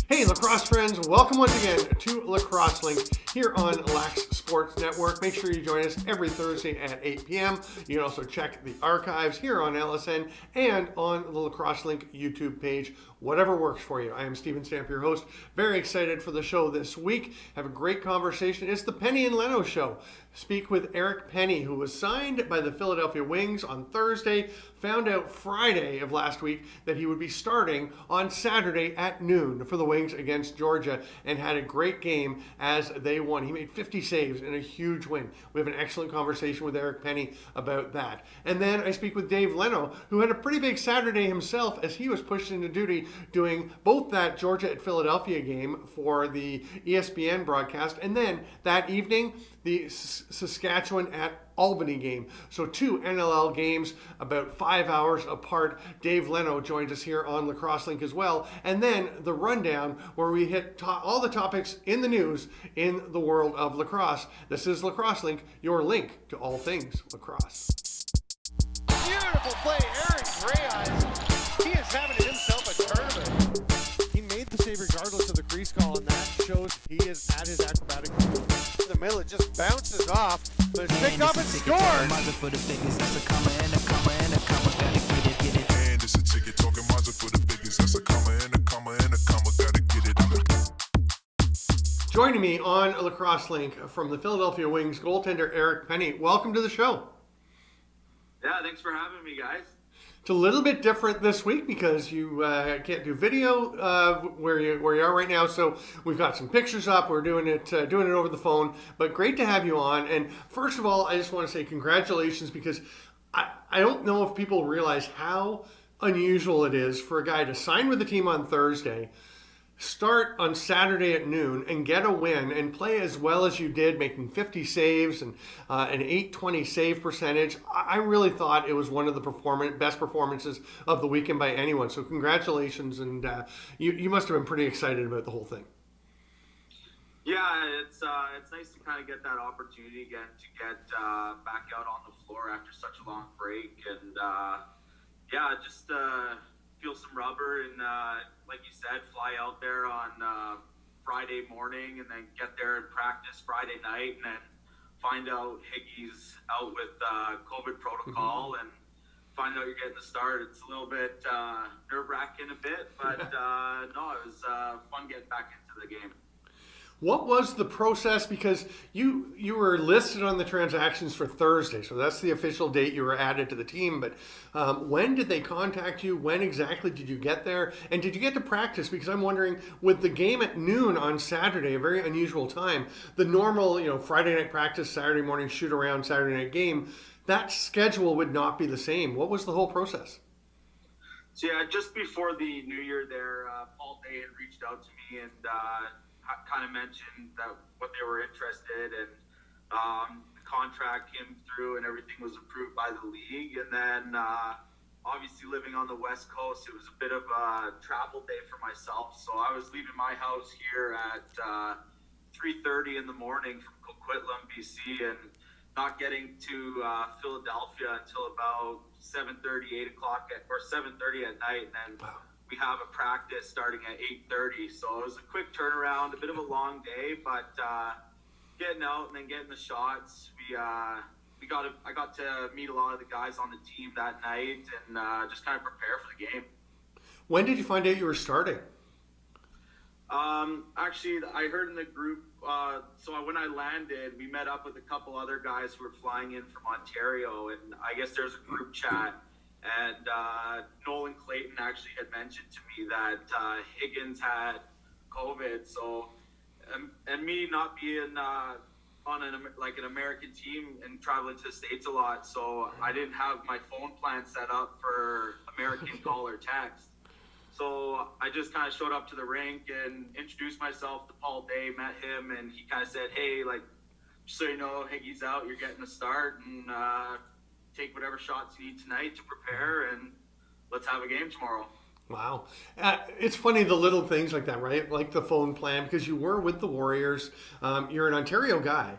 Hey lacrosse friends, welcome once again to Lacrosse Link here on Lax Sports Network. Make sure you join us every Thursday at 8 p.m. You can also check the archives here on LSN and on the Lacrosse Link YouTube page, whatever works for you. I am Steven Stamp, your host. Very excited for the show this week. Have a great conversation. It's the Penney and Leno show. Speak with Eric Penney, who was signed by the Philadelphia Wings on Thursday, found out Friday of last week that he would be starting on Saturday at noon for the Wings against Georgia, and had a great game as they won. He made 50 saves in a huge win. We have an excellent conversation with Eric Penney about that. And then I speak with Dave Leno, who had a pretty big Saturday himself as he was pushed into duty doing both that Georgia at Philadelphia game for the ESPN broadcast, and then that evening the Saskatchewan at Albany game. So two NLL games about 5 hours apart. Dave Leno joins us here on Lacrosse Link as well. And then the rundown where we hit all the topics in the news in the world of lacrosse. This is Lacrosse Link, your link to all things lacrosse. Beautiful play, Aaron Greyeyes. He is having himself a tournament. He made the save regardless of the crease call, and that shows he is at his acrobatic. In the middle, it just bounces off, but it's picked up and scored. Joining me on Lacrosse Link from the Philadelphia Wings, goaltender Eric Penney. Welcome to the show. Yeah, thanks for having me, guys. It's a little bit different this week because you can't do video where you are right now. So we've got some pictures up. We're doing it over the phone. But great to have you on. And first of all, I just want to say congratulations, because I don't know if people realize how unusual it is for a guy to sign with the team on Thursday, start on Saturday at noon, and get a win and play as well as you did, making 50 saves and an .820 save percentage. I really thought it was one of the best performances of the weekend by anyone. So congratulations, and you must have been pretty excited about the whole thing. Yeah, it's nice to kind of get that opportunity again to get back out on the floor after such a long break, and just feel some rubber and, like you said, fly out there on Friday morning and then get there and practice Friday night, and then find out Higgy's out with COVID protocol and find out you're getting the start. It's a little bit nerve-wracking a bit, but no, it was fun getting back into the game. What was the process? Because you were listed on the transactions for Thursday, so that's the official date you were added to the team. But when did they contact you? When exactly did you get there? And did you get to practice? Because I'm wondering, with the game at noon on Saturday, a very unusual time, the normal Friday night practice, Saturday morning shoot around, Saturday night game, that schedule would not be the same. What was the whole process? So yeah, just before the new year there, Paul Day had reached out to me and kind of mentioned that what they were interested in. The contract came through and everything was approved by the league. And then obviously living on the West Coast, it was a bit of a travel day for myself. So I was leaving my house here at 3:30 in the morning from Coquitlam, BC, and not getting to Philadelphia until about 7:30, 8 o'clock, or 7:30 at night. And then we have a practice starting at 8:30, so it was a quick turnaround, a bit of a long day, but getting out and then getting the shots. I got to meet a lot of the guys on the team that night and just kind of prepare for the game. When did you find out you were starting? Actually, I heard in the group. So when I landed, we met up with a couple other guys who were flying in from Ontario, and I guess there's a group chat. And Nolan Clayton actually had mentioned to me that Higgins had COVID. So, and me not being on an American team and traveling to the States a lot, so I didn't have my phone plan set up for American call or text. So I just kind of showed up to the rink and introduced myself to Paul Day, met him, and he kind of said, "Hey, just so you know, Higgy's out, you're getting a start, and take whatever shots you need tonight to prepare, and let's have a game tomorrow." Wow. It's funny, the little things like that, right? Like the phone plan, because you were with the Warriors. You're an Ontario guy.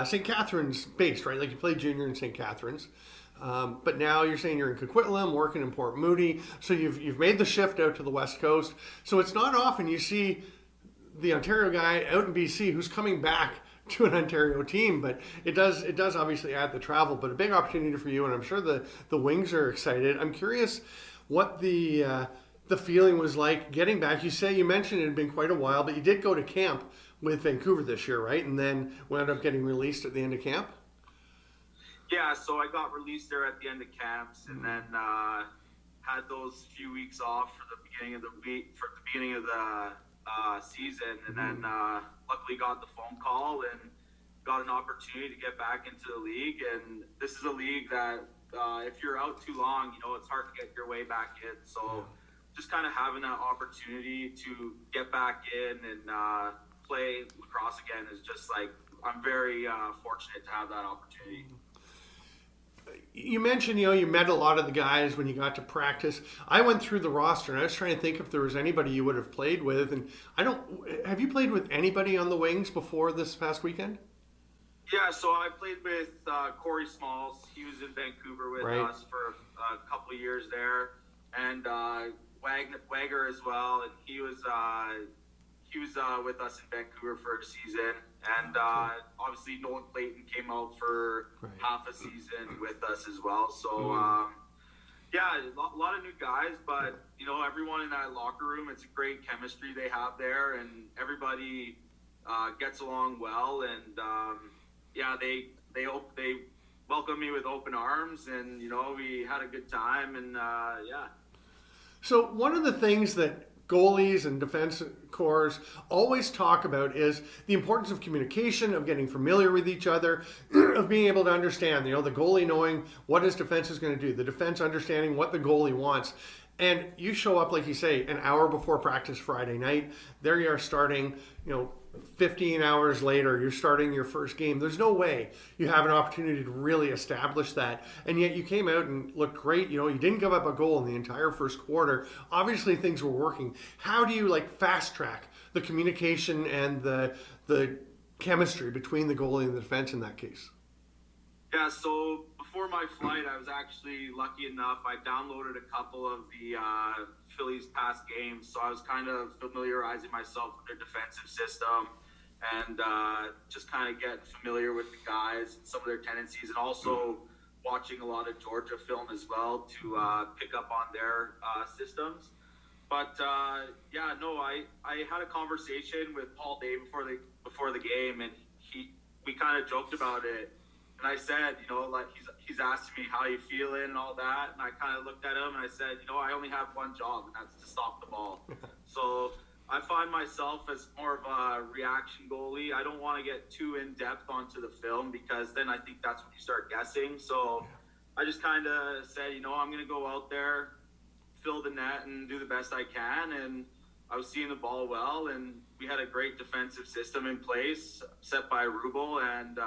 St. Catharines based, right? Like you played junior in St. Catharines. but now you're saying you're in Coquitlam, working in Port Moody, so you've made the shift out to the West Coast. So it's not often you see the Ontario guy out in BC who's coming back to an Ontario team, but it does obviously add the travel, but a big opportunity for you, and I'm sure the Wings are excited. I'm curious what the feeling was like getting back. You mentioned it had been quite a while, but you did go to camp with Vancouver this year, right? And then wound up getting released at the end of camp? Yeah, so I got released there at the end of camps, and then had those few weeks off for the beginning of the season, and then luckily got the phone call and got an opportunity to get back into the league. And this is a league that if you're out too long, it's hard to get your way back in. So just kind of having that opportunity to get back in and play lacrosse again is just like, I'm very fortunate to have that opportunity. You mentioned, you met a lot of the guys when you got to practice. I went through the roster and I was trying to think if there was anybody you would have played with. And have you played with anybody on the Wings before this past weekend? Yeah, so I played with Corey Smalls. He was in Vancouver with us for a couple of years there. And Wagner as well. And he was with us in Vancouver for a season. And obviously Nolan Clayton came out for half a season with us as well. So, a lot of new guys, but, everyone in that locker room, it's a great chemistry they have there, and everybody gets along well. And, they welcomed me with open arms, and, we had a good time, and, So one of the things that goalies and defense corps always talk about is the importance of communication, of getting familiar with each other, of being able to understand, the goalie knowing what his defense is going to do, the defense understanding what the goalie wants. And you show up, like you say, an hour before practice Friday night. There you are starting, 15 hours later, you're starting your first game. There's no way you have an opportunity to really establish that. And yet you came out and looked great. You didn't give up a goal in the entire first quarter. Obviously things were working. How do you fast track the communication and the chemistry between the goalie and the defense in that case? Yeah, so before my flight, I was actually lucky enough. I downloaded a couple of the Phillies' past games, so I was kind of familiarizing myself with their defensive system and just kind of getting familiar with the guys and some of their tendencies, and also watching a lot of Georgia film as well to pick up on their systems. But I had a conversation with Paul Day before the game, and we kind of joked about it. And I said, he's asking me how you feeling and all that. And I kind of looked at him and I said, I only have one job, and that's to stop the ball. So I find myself as more of a reaction goalie. I don't want to get too in depth onto the film, because then I think that's when you start guessing. So I just kind of said, I'm going to go out there, fill the net, and do the best I can. And I was seeing the ball well, and we had a great defensive system in place set by Rubel, and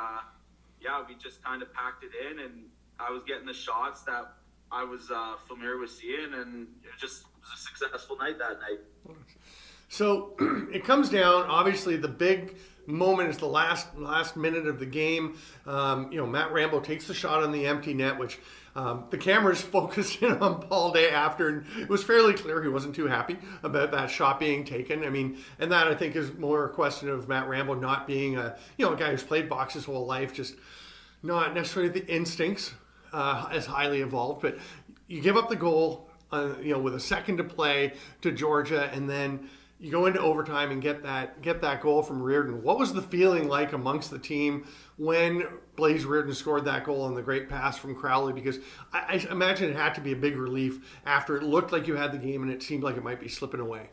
we just kind of packed it in, and I was getting the shots that I was familiar with seeing, and it was a successful night that night. So it comes down, obviously the big moment is the last minute of the game. Matt Rambo takes the shot on the empty net, which the cameras focused in on Paul Day after, and it was fairly clear he wasn't too happy about that shot being taken. I mean, and that I think is more a question of Matt Rambo not being a guy who's played box his whole life, just not necessarily the instincts as highly evolved. But you give up the goal, with a second to play to Georgia, and then you go into overtime and get that goal from Reardon. What was the feeling like amongst the team when Blaze Reardon scored that goal and the great pass from Crowley? Because I imagine it had to be a big relief after it looked like you had the game and it seemed like it might be slipping away.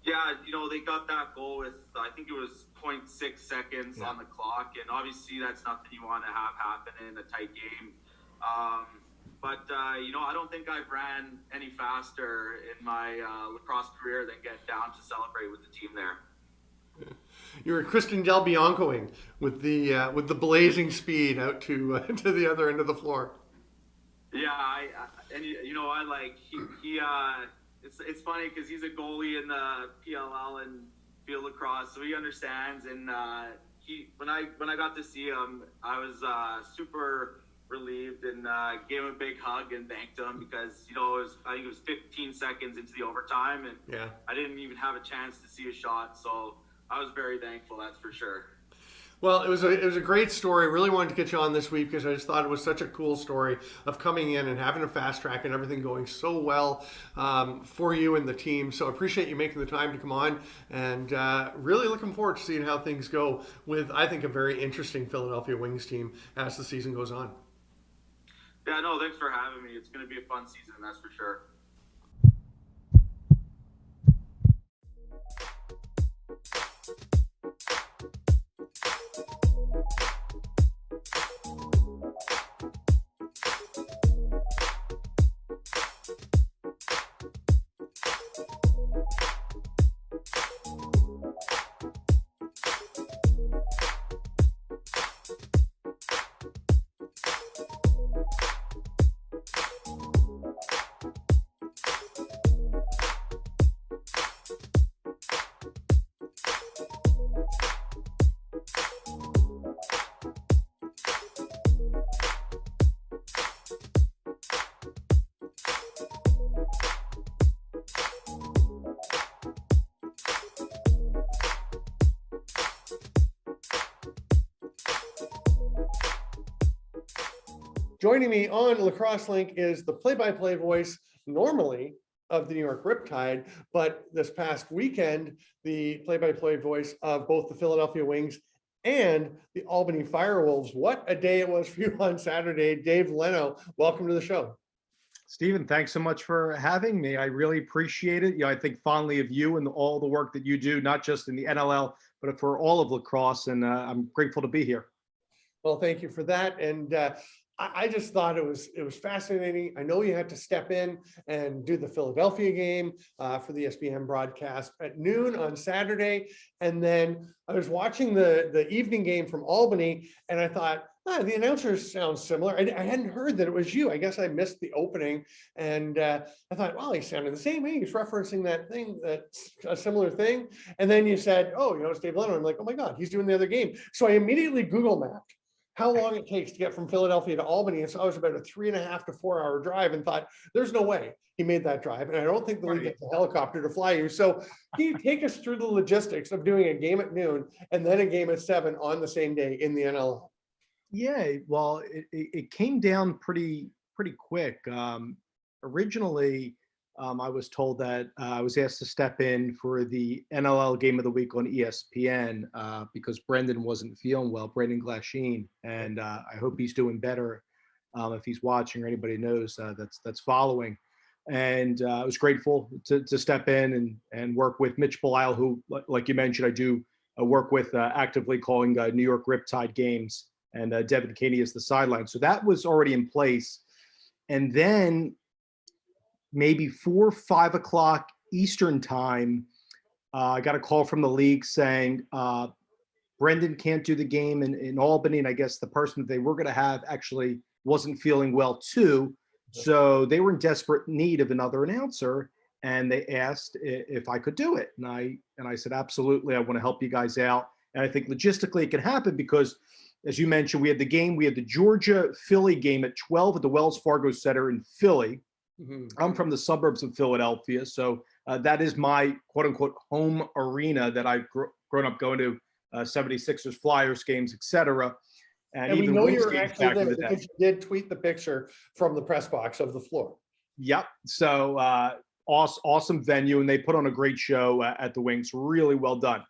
Yeah, they got that goal with, I think it was 0.6 seconds on the clock, and obviously that's nothing you want to have happen in a tight game. But I don't think I've ran any faster in my lacrosse career than getting down to celebrate with the team there. You were Kristen Del Biancoing with the blazing speed out to the other end of the floor. Yeah, it's funny because he's a goalie in the PLL and field lacrosse, so he understands. And when I got to see him, I was super relieved and gave him a big hug and thanked him because, I think it was 15 seconds into the overtime, and I didn't even have a chance to see a shot. So I was very thankful, that's for sure. Well, it was a great story. Really wanted to get you on this week because I just thought it was such a cool story of coming in and having a fast track and everything going so well for you and the team. So I appreciate you making the time to come on, and really looking forward to seeing how things go with, I think, a very interesting Philadelphia Wings team as the season goes on. Yeah, no, thanks for having me. It's going to be a fun season, that's for sure. Joining me on Lacrosse Link is the play-by-play voice normally of the New York Riptide, but this past weekend, the play-by-play voice of both the Philadelphia Wings and the Albany Firewolves. What a day it was for you on Saturday. Dave Leno, welcome to the show. Stephen, thanks so much for having me. I really appreciate it. I think fondly of you and all the work that you do, not just in the NLL, but for all of lacrosse, and I'm grateful to be here. Well, thank you for that. And I just thought it was fascinating. I know you had to step in and do the Philadelphia game for the ESPN broadcast at noon on Saturday. And then I was watching the evening game from Albany, and I thought, the announcers sound similar. I hadn't heard that it was you. I guess I missed the opening. And I thought, well, he sounded the same. He's referencing that thing, that's a similar thing. And then you said, it's Dave Leno. I'm like, oh my God, he's doing the other game. So I immediately Google mapped how long it takes to get from Philadelphia to Albany. And so I was about a 3.5 to 4 hour drive and thought, there's no way he made that drive. And I don't think the league gets a helicopter to fly you. So can you take us through the logistics of doing a game at noon and then a game at 7 on the same day in the NLL? Yeah, well, it came down pretty quick. Originally, I was told that I was asked to step in for the NLL Game of the Week on ESPN because Brendan wasn't feeling well, Brendan Glasheen, and I hope he's doing better if he's watching or anybody knows that's following. And I was grateful to step in and work with Mitch Belisle, who, like you mentioned, I do work with actively calling New York Riptide games, and Devin Caney is the sideline. So that was already in place. And then maybe 4 or 5 o'clock Eastern time, I got a call from the league saying Brendan can't do the game in Albany, and I guess the person that they were going to have actually wasn't feeling well too. So they were in desperate need of another announcer, and they asked if I could do it. And I said, absolutely, I want to help you guys out. And I think logistically it can happen because, as you mentioned, we had the Georgia-Philly game at 12 at the Wells Fargo Center in Philly. Mm-hmm. I'm from the suburbs of Philadelphia, so that is my quote-unquote home arena that I've grown up going to 76ers, Flyers games, etc. And even we know you're actually there because you did tweet the picture from the press box of the floor. Yep. So awesome venue, and they put on a great show at the Wings. Really well done.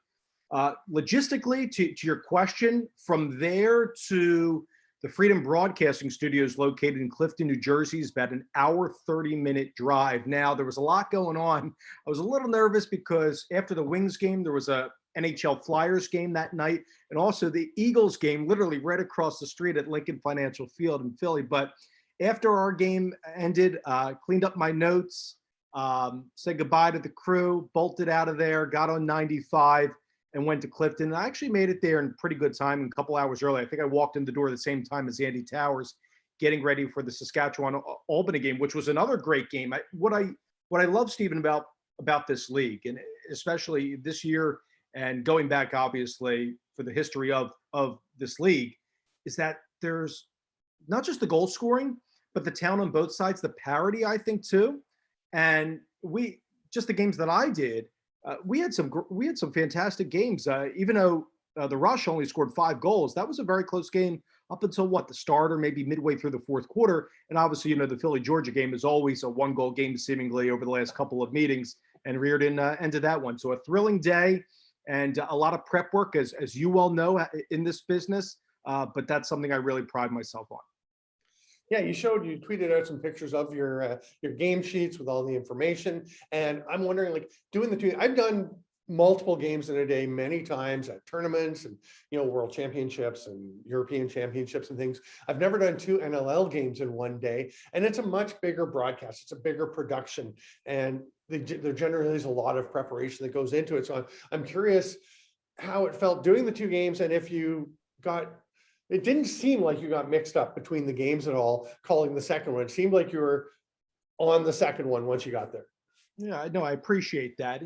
Logistically, to your question, from there to the Freedom Broadcasting Studios located in Clifton, New Jersey, is about an hour, 30-minute drive. Now, there was a lot going on. I was a little nervous because after the Wings game, there was a NHL Flyers game that night, and also the Eagles game literally right across the street at Lincoln Financial Field in Philly. But after our game ended, cleaned up my notes, said goodbye to the crew, bolted out of there, got on 95, and went to Clifton. And I actually made it there in pretty good time, a couple hours early. I think I walked in the door at the same time as Andy Towers, getting ready for the Saskatchewan-Albany game, which was another great game. What I love, Stephen, about this league, and especially this year and going back, obviously, for the history of this league, is that there's not just the goal scoring, but the talent on both sides, the parity, I think too. And just the games that I did, we had some fantastic games. Even though the Rush only scored 5 goals, that was a very close game up until the start or maybe midway through the fourth quarter. And obviously, the Philly Georgia game is always a 1-goal game seemingly over the last couple of meetings, and Reardon ended that one. So a thrilling day and a lot of prep work, as you well know, in this business. But that's something I really pride myself on. Yeah, you tweeted out some pictures of your game sheets with all the information, and I'm wondering, like, doing the two. I've done multiple games in a day many times at tournaments and world championships and European championships and things. I've never done 2 NLL games in one day, and it's a much bigger broadcast. It's a bigger production, and there generally is a lot of preparation that goes into it. So I'm curious how it felt doing the 2 games, and if you got. It didn't seem like you got mixed up between the games at all, calling the second one. It seemed like you were on the second one once you got there. Yeah, no, I appreciate that.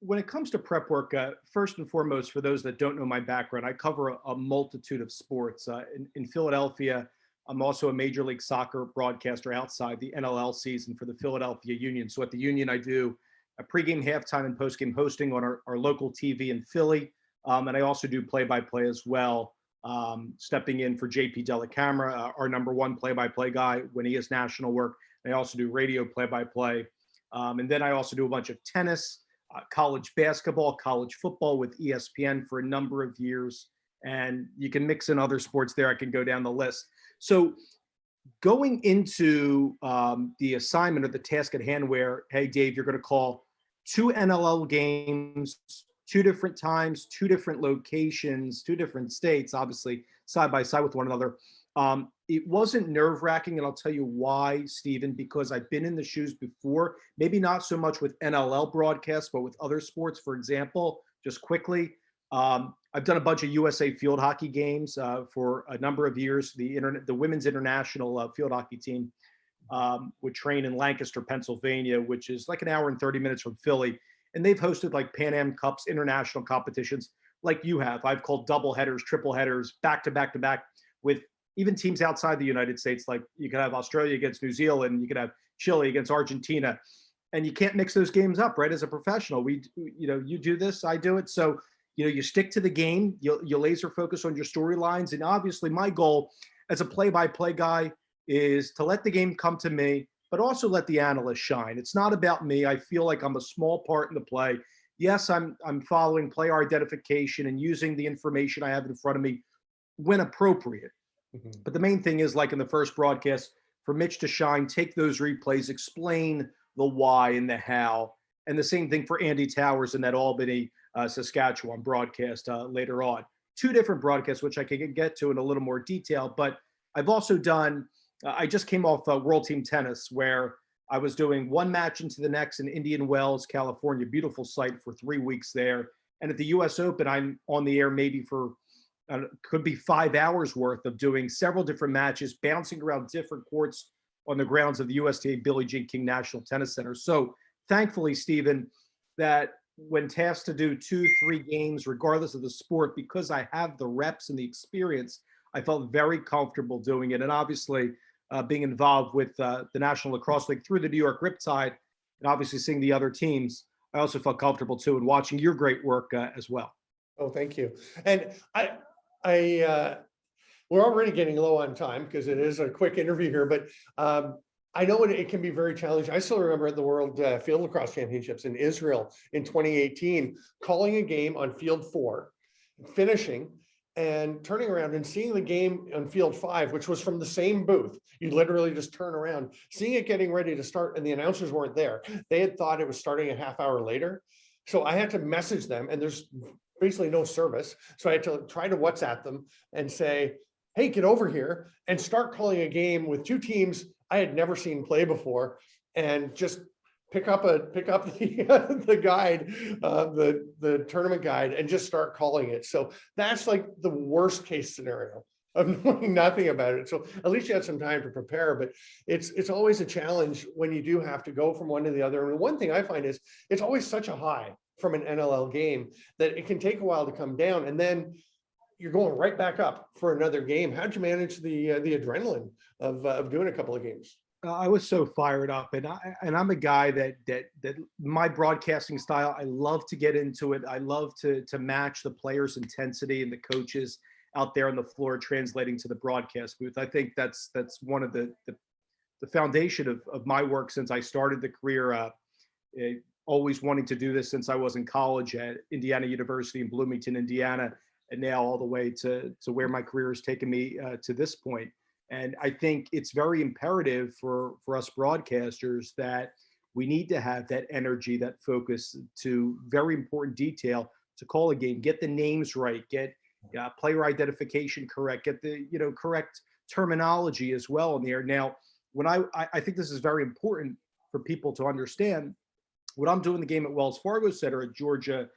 When it comes to prep work, first and foremost, for those that don't know my background, I cover a multitude of sports. In Philadelphia, I'm also a Major League Soccer broadcaster outside the NLL season for the Philadelphia Union. So at the Union, I do a pregame, halftime, and postgame hosting on our local TV in Philly. And I also do play-by-play as well. Stepping in for JP Dellacamera, our number 1 play-by-play guy when he has national work. I also do radio play-by-play. And then I also do a bunch of tennis, college basketball, college football with ESPN for a number of years. And you can mix in other sports there. I can go down the list. So going into the assignment or the task at hand where, hey, Dave, you're going to call 2 NLL games, 2 different times, 2 different locations, 2 different states, obviously side by side with one another. It wasn't nerve-wracking, and I'll tell you why, Stephen, because I've been in the shoes before, maybe not so much with NLL broadcasts, but with other sports. For example, just quickly, I've done a bunch of USA field hockey games for a number of years. The women's international field hockey team would train in Lancaster, Pennsylvania, which is like an hour and 30 minutes from Philly. And they've hosted like Pan Am Cups, international competitions like you have. I've called double headers, triple headers, back to back to back with even teams outside the United States. Like you could have Australia against New Zealand, you could have Chile against Argentina, and you can't mix those games up, right? As a professional, you do this, I do it. So, you stick to the game, you laser focus on your storylines. And obviously my goal as a play-by-play guy is to let the game come to me, but also let the analyst shine. It's not about me. I feel like I'm a small part in the play. Yes, I'm following player identification and using the information I have in front of me when appropriate. Mm-hmm. But the main thing is, like in the first broadcast, for Mitch to shine, take those replays, explain the why and the how. And the same thing for Andy Towers in that Albany, Saskatchewan broadcast later on. 2 different broadcasts, which I can get to in a little more detail. But I've also done I just came off World Team Tennis, where I was doing 1 match into the next in Indian Wells, California, beautiful site, for 3 weeks there. And at the US Open, I'm on the air maybe for, could be 5 hours worth of doing several different matches, bouncing around different courts on the grounds of the USTA Billie Jean King National Tennis Center. So thankfully, Stephen, that when tasked to do 2-3 games, regardless of the sport, because I have the reps and the experience, I felt very comfortable doing it. And obviously, being involved with the National Lacrosse League through the New York Riptide, and obviously seeing the other teams, I also felt comfortable too, and watching your great work as well. Oh, thank you. And we're already getting low on time because it is a quick interview here, but I know it can be very challenging. I still remember at the World Field Lacrosse Championships in Israel in 2018, calling a game on Field 4, finishing, and turning around and seeing the game on Field 5, which was from the same booth. You literally just turn around, seeing it getting ready to start, and the announcers weren't there. They had thought it was starting a half hour later. So I had to message them, and there's basically no service. So I had to try to WhatsApp them and say, hey, get over here and start calling a game with 2 teams I had never seen play before, and just pick up the guide, the tournament guide, and just start calling it. So that's like the worst case scenario of knowing nothing about it. So at least you had some time to prepare, but it's always a challenge when you do have to go from one to the other. And one thing I find is it's always such a high from an NLL game that it can take a while to come down. And then you're going right back up for another game. How'd you manage the adrenaline of doing a couple of games? I was so fired up, and I'm a guy that my broadcasting style, I love to get into it. I love to match the players' intensity and the coaches out there on the floor translating to the broadcast booth. I think that's one of the foundation of my work since I started the career. Always wanting to do this since I was in college at Indiana University in Bloomington, Indiana, and now all the way to where my career has taken me to this point. And I think it's very imperative for us broadcasters that we need to have that energy, that focus to very important detail to call a game, get the names right, get player identification correct, get the correct terminology as well in the air. Now, when I think this is very important for people to understand. When I'm doing the game at Wells Fargo Center at Georgia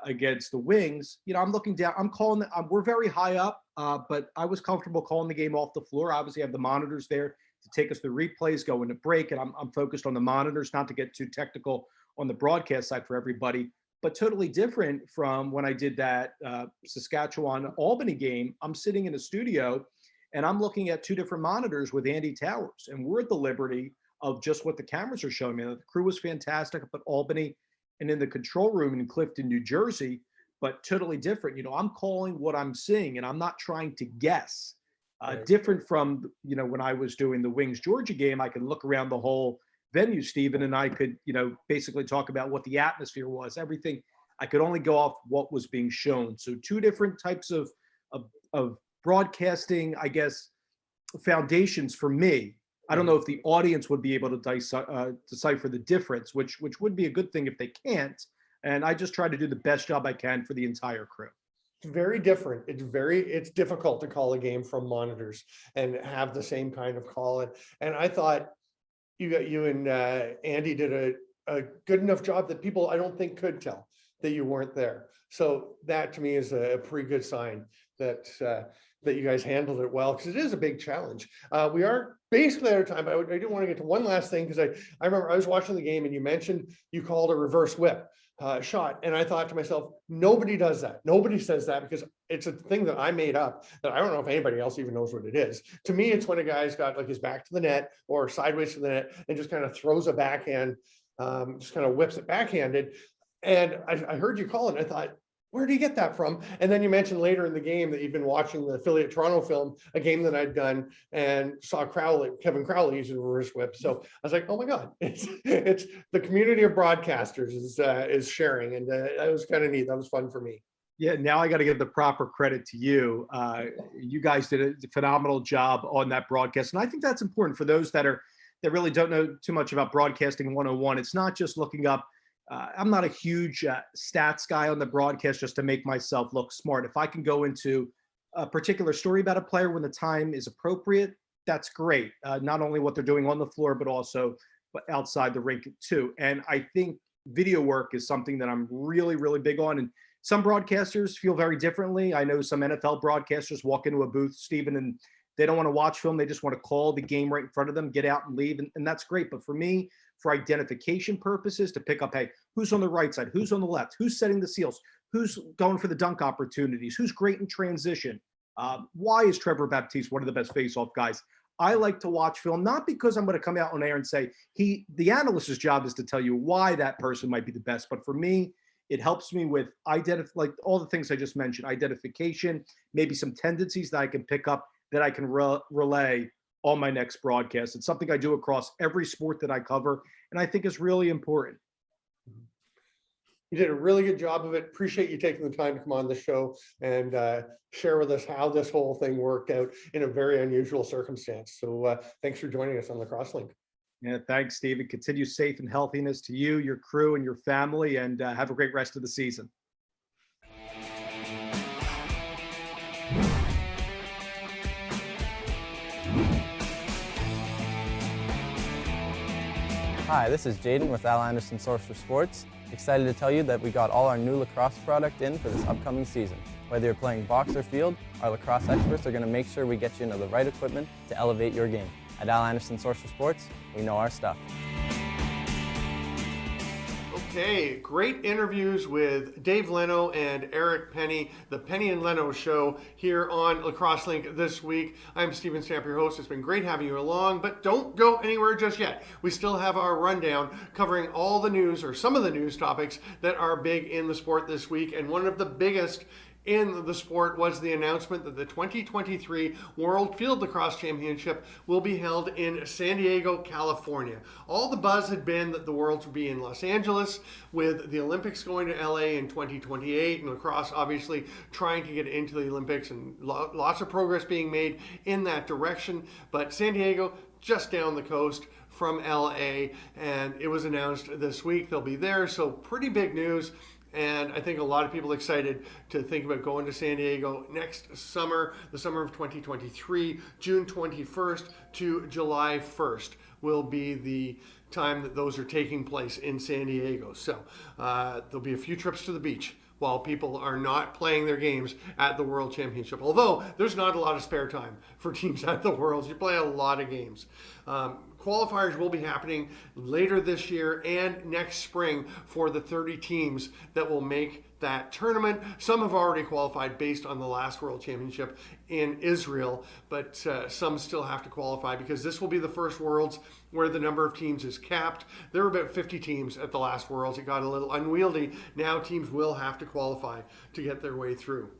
against the Wings, I'm looking down. I'm calling. We're very high up, but I was comfortable calling the game off the floor. Obviously, I have the monitors there to take us through replays, go into break, and I'm focused on the monitors, not to get too technical on the broadcast side for everybody, but totally different from when I did that Saskatchewan-Albany game. I'm sitting in a studio, and I'm looking at two different monitors with Andy Towers, and we're at the liberty of just what the cameras are showing me. The crew was fantastic up at Albany and in the control room in Clifton, New Jersey, but totally different. I'm calling what I'm seeing, and I'm not trying to guess. Right. Different from, when I was doing the Wings Georgia game, I could look around the whole venue, Stephen, and I could, basically talk about what the atmosphere was, everything. I could only go off what was being shown. So two different types of broadcasting, I guess, foundations for me. I don't know if the audience would be able to decipher the difference, which would be a good thing if they can't. And I just try to do the best job I can for the entire crew. It's very different. It's difficult to call a game from monitors and have the same kind of call. And I thought you and Andy did a good enough job that people I don't think could tell that you weren't there. So that to me is a pretty good sign that you guys handled it well, because it is a big challenge. We are basically out of time, but I do want to get to one last thing, because I remember I was watching the game and you mentioned you called a reverse whip shot. And I thought to myself, nobody does that. Nobody says that, because it's a thing that I made up that I don't know if anybody else even knows what it is. To me, it's when a guy's got like his back to the net or sideways to the net and just kind of throws a backhand, just kind of whips it backhanded. And I heard you call it, and I thought, where do you get that from? And then you mentioned later in the game that you've been watching the Philly at Toronto film, a game that I'd done, and saw Kevin Crowley using a reverse whip. So I was like, oh my God, it's the community of broadcasters is sharing. And that was kind of neat. That was fun for me. Yeah, now I got to give the proper credit to you. You guys did a phenomenal job on that broadcast. And I think that's important for those that really don't know too much about broadcasting 101. It's not just looking up. I'm not a huge stats guy on the broadcast just to make myself look smart. If I can go into a particular story about a player when the time is appropriate, that's great. Not only what they're doing on the floor, but also outside the rink too. And I think video work is something that I'm really, really big on. And some broadcasters feel very differently. I know some NFL broadcasters walk into a booth, Stephen, and they don't want to watch film. They just want to call the game right in front of them, get out and leave. And that's great. But for me, for identification purposes, to pick up, hey, who's on the right side? Who's on the left? Who's setting the seals? Who's going for the dunk opportunities? Who's great in transition? Why is Trevor Baptiste one of the best face-off guys? I like to watch film, not because I'm going to come out on air and say, the analyst's job is to tell you why that person might be the best. But for me, it helps me with like all the things I just mentioned, identification, maybe some tendencies that I can pick up that I can relay on my next broadcast. It's something I do across every sport that I cover, and I think is really important. You did a really good job of it. Appreciate you taking the time to come on the show and share with us how this whole thing worked out in a very unusual circumstance. So thanks for joining us on Lacrosse Link. Yeah, thanks, Stephen. Continue safe and healthiness to you, your crew, and your family, and have a great rest of the season. Hi, this is Jaden with Al Anderson Source for Sports. Excited to tell you that we got all our new lacrosse product in for this upcoming season. Whether you're playing box or field, our lacrosse experts are going to make sure we get you into the right equipment to elevate your game. At Al Anderson Source for Sports, we know our stuff. Okay, great interviews with Dave Leno and Eric Penney, the Penney and Leno show here on Lacrosse Link this week. I'm Steven Stamp, your host. It's been great having you along, but don't go anywhere just yet. We still have our rundown covering all the news, or some of the news topics that are big in the sport this week, and one of the biggest in the sport was the announcement that the 2023 World Field Lacrosse Championship will be held in San Diego, California. All the buzz had been that the Worlds would be in Los Angeles, with the Olympics going to LA in 2028, and lacrosse obviously trying to get into the Olympics, and lots of progress being made in that direction. But San Diego, just down the coast from LA, and it was announced this week they'll be there, so pretty big news. And I think a lot of people excited to think about going to San Diego next summer, the summer of 2023, June 21st to July 1st will be the time that those are taking place in San Diego. So there'll be a few trips to the beach while people are not playing their games at the World Championship. Although there's not a lot of spare time for teams at the Worlds. You play a lot of games. Qualifiers will be happening later this year and next spring for the 30 teams that will make that tournament. Some have already qualified based on the last World Championship in Israel, but some still have to qualify because this will be the first Worlds where the number of teams is capped. There were about 50 teams at the last Worlds. It got a little unwieldy. Now teams will have to qualify to get their way through.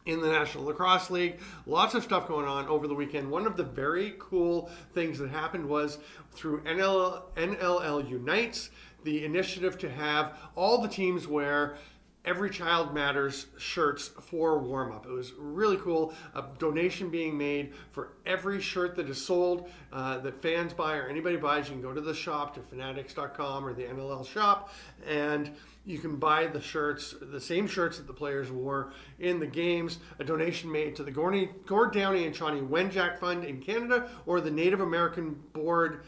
In the National Lacrosse League, lots of stuff going on over the weekend. One of the very cool things that happened was through NLL Unites, the initiative to have all the teams wear Every Child Matters shirts for warm-up. It was really cool. A donation being made for every shirt that is sold that fans buy or anybody buys. You can go to the shop, to fanatics.com or the NLL shop, and you can buy the shirts, the same shirts that the players wore in the games. A donation made to the Gord Downey and Shawnee Wenjack Fund in Canada, or the Native American Board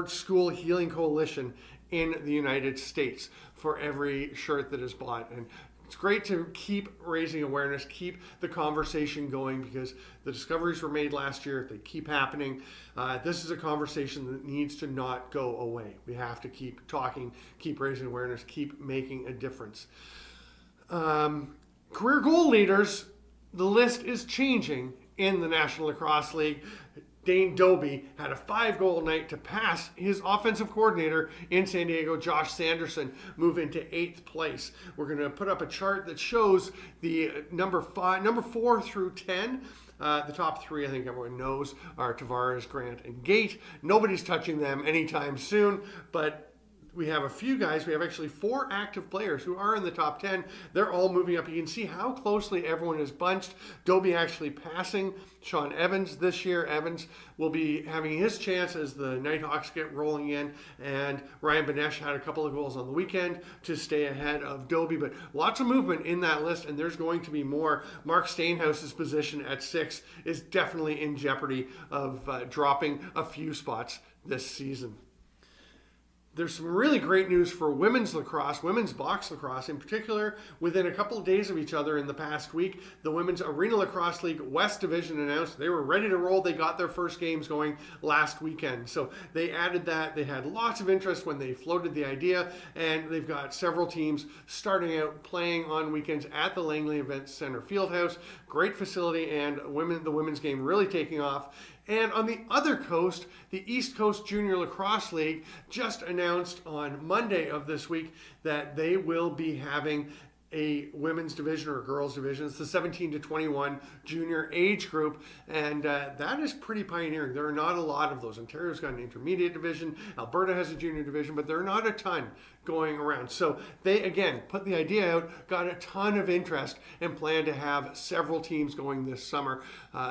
School Healing Coalition in the United States for every shirt that is bought. And it's great to keep raising awareness, keep the conversation going, because the discoveries were made last year. If they keep happening, this is a conversation that needs to not go away. We have to keep talking, keep raising awareness, keep making a difference. Career goal leaders, the list is changing in the National Lacrosse League. Dane Doby had a 5-goal night to pass his offensive coordinator in San Diego, Josh Sanderson, move into 8th place. We're going to put up a chart that shows the number 4 through 10. The top 3, I think everyone knows, are Tavares, Grant, and Gate. Nobody's touching them anytime soon, but we have a few guys. We have actually 4 active players who are in the top 10. They're all moving up. You can see how closely everyone is bunched. Doby actually passing Sean Evans this year. Evans will be having his chance as the Nighthawks get rolling in. And Ryan Benesh had a couple of goals on the weekend to stay ahead of Doby. But lots of movement in that list, and there's going to be more. Mark Steinhouse's position at 6 is definitely in jeopardy of dropping a few spots this season. There's some really great news for women's lacrosse, women's box lacrosse in particular. Within a couple of days of each other in the past week, the Women's Arena Lacrosse League West Division announced they were ready to roll. They got their first games going last weekend. So they added that. They had lots of interest when they floated the idea, and they've got several teams starting out playing on weekends at the Langley Events Center Fieldhouse. Great facility, and the women's game really taking off. And on the other coast, the East Coast Junior Lacrosse League just announced on Monday of this week that they will be having a women's division or girls division. It's the 17 to 21 junior age group, and that is pretty pioneering. There are not a lot of those. Ontario's got an intermediate division. Alberta has a junior division, but there are not a ton going around. So they, again, put the idea out, got a ton of interest, and plan to have several teams going this summer.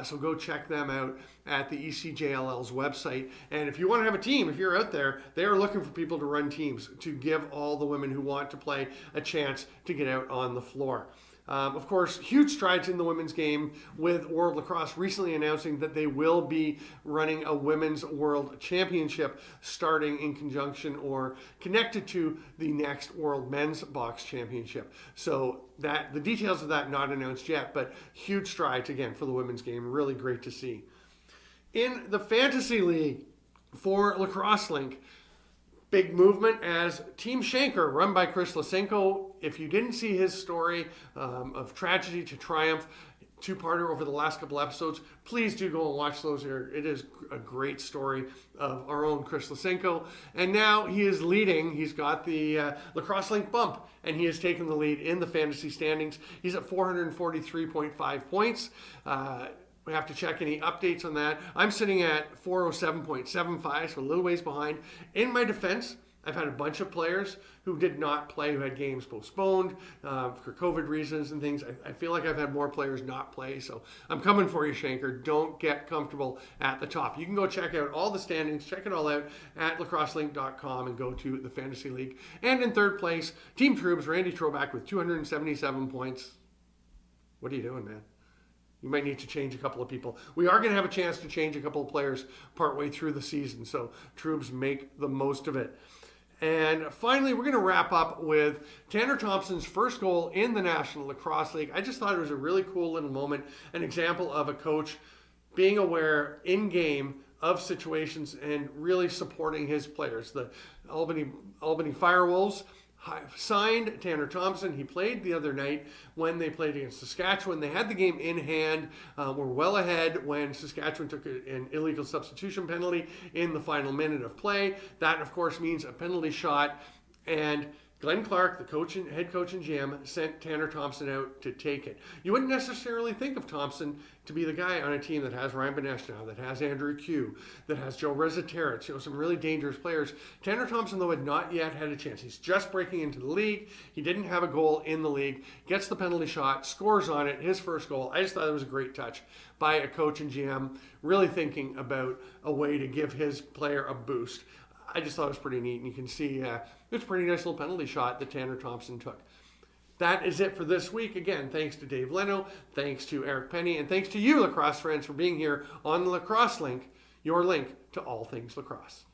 So go check them out at the ECJLL's website. And if you want to have a team, if you're out there, they are looking for people to run teams to give all the women who want to play a chance to get out on the floor. Of course, huge strides in the women's game, with World Lacrosse recently announcing that they will be running a Women's World Championship starting in conjunction or connected to the next World Men's Box Championship. So that the details of that not announced yet, but huge strides again for the women's game. Really great to see. In the Fantasy League for Lacrosse Link, Big movement as Team Shanker, run by Chris Lysenko. If you didn't see his story of tragedy to triumph, two-parter over the last couple episodes, please do go and watch those here. It is a great story of our own Chris Lysenko. And now he is leading. He's got the Lacrosse Link bump, and he has taken the lead in the fantasy standings. He's at 443.5 points. We have to check any updates on that. I'm sitting at 407.75, so a little ways behind. In my defense, I've had a bunch of players who did not play, who had games postponed for COVID reasons and things. I feel like I've had more players not play, so I'm coming for you, Shanker. Don't get comfortable at the top. You can go check out all the standings, check it all out at lacrosselink.com and go to the Fantasy League. And in third place, Team Troops, Randy Troback with 277 points. What are you doing, man? You might need to change a couple of people. We are going to have a chance to change a couple of players partway through the season, so Troops, make the most of it. And finally, we're going to wrap up with Tanner Thompson's first goal in the National Lacrosse League. I just thought it was a really cool little moment, an example of a coach being aware in game of situations and really supporting his players. The Albany Firewolves signed Tanner Thompson. He played the other night when they played against Saskatchewan. They had the game in hand, were well ahead when Saskatchewan took an illegal substitution penalty in the final minute of play. That, of course, means a penalty shot, and Glenn Clark, the head coach and GM, sent Tanner Thompson out to take it. You wouldn't necessarily think of Thompson to be the guy on a team that has Ryan Benesh now, that has Andrew Q, that has Joe Rezzaterrits, some really dangerous players. Tanner Thompson, though, had not yet had a chance. He's just breaking into the league. He didn't have a goal in the league, gets the penalty shot, scores on it, his first goal. I just thought it was a great touch by a coach and GM, really thinking about a way to give his player a boost. I just thought it was pretty neat, and you can see it's a pretty nice little penalty shot that Tanner Thompson took. That is it for this week. Again, thanks to Dave Leno, thanks to Eric Penney, and thanks to you, lacrosse friends, for being here on the Lacrosse Link, your link to all things lacrosse.